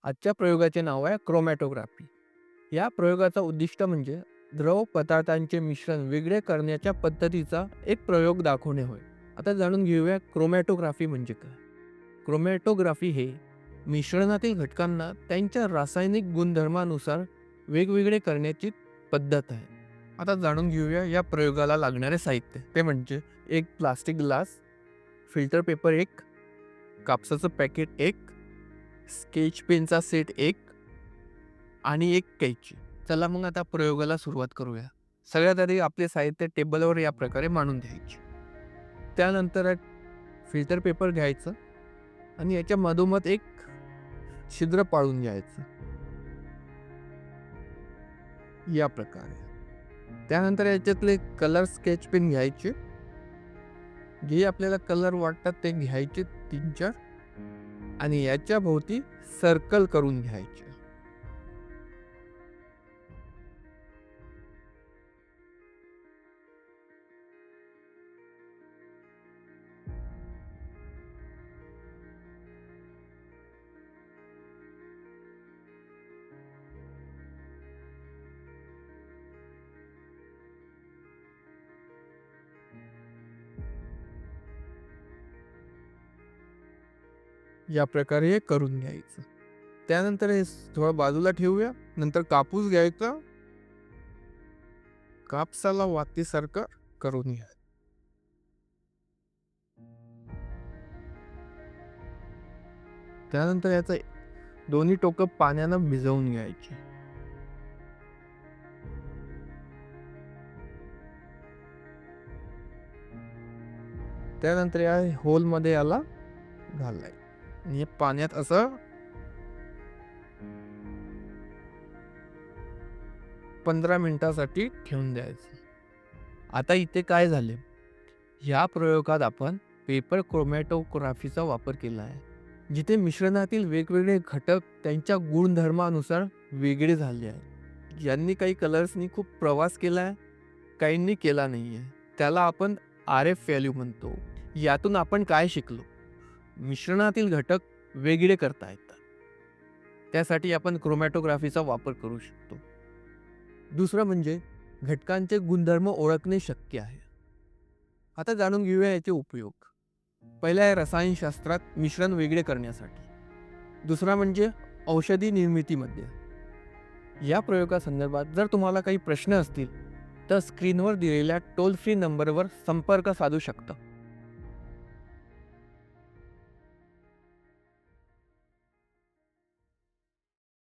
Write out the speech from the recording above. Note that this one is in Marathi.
आजच्या प्रयोगाचे नाव आहे क्रोमॅटोग्राफी. या प्रयोगाचा उद्दिष्ट म्हणजे द्रव पदार्थांचे मिश्रण वेगळे करण्याच्या पद्धतीचा एक प्रयोग दाखवणे होय. आता जाणून घेऊया क्रोमॅटोग्राफी म्हणजे काय. क्रोमॅटोग्राफी हे मिश्रणातील घटकांना त्यांच्या रासायनिक गुणधर्मानुसार वेगवेगळे करण्याची पद्धत आहे. आता जाणून घेऊया या प्रयोगाला लागणारे साहित्य. ते म्हणजे एक प्लास्टिक ग्लास, फिल्टर पेपर एक, कापसाचं पॅकेट एक, स्केच पेनचा सेट एक आणि एक कैची. चला मग आता प्रयोगाला सुरुवात करूया. सगळ्यात आधी आपले साहित्य टेबलवर या प्रकारे मांडून घ्यायचे. त्यानंतर एक फिल्टर पेपर घ्यायचं आणि याच्या मधोमध एक छिद्र पाडून घ्यायचं या प्रकारे. त्यानंतर याच्यातले कलर स्केच पेन घ्यायचे. जे आपल्याला कलर वाटतात ते घ्यायचे 3-4 आणि याच्या भोवती सर्कल करून घ्यायचे. या प्रकारे हे करून घ्यायचं. त्यानंतर हे थोडं बाजूला ठेवूया. नंतर कापूस घ्यायचा. कापसाला वातीसारखं करून घ्या. त्यानंतर याचं दोन्ही टोकं पाण्यानं भिजवून घ्यायची. त्यानंतर या होलमध्ये याला घालाय आणि हे पाण्यात असं 15 मिनिटासाठी ठेवून द्यायचं. आता इथे काय झाले, ह्या प्रयोगात आपण पेपर क्रोमॅटोग्राफीचा वापर केला आहे. जिथे मिश्रणातील वेगवेगळे घटक त्यांच्या गुणधर्मानुसार वेगळे झाले आहेत. ज्यांनी काही कलर्सनी खूप प्रवास केला आहे, काहींनी केला नाही आहे. त्याला आपण RF व्हॅल्यू म्हणतो. यातून आपण काय शिकलो? मिश्रणातील घटक वेगळे करता येतात. त्यासाठी आपण क्रोमॅटोग्राफीचा वापर करू शकतो. दुसरं म्हणजे घटकांचे गुणधर्म ओळखणे शक्य आहे. आता जाणून घेऊया याचे उपयोग. पहिला आहे रसायनशास्त्रात मिश्रण वेगळे करण्यासाठी. दुसरा म्हणजे औषधी निर्मितीमध्ये. या प्रयोगासंदर्भात जर तुम्हाला काही प्रश्न असतील तर स्क्रीनवर दिलेल्या टोल फ्री नंबरवर संपर्क साधू शकता.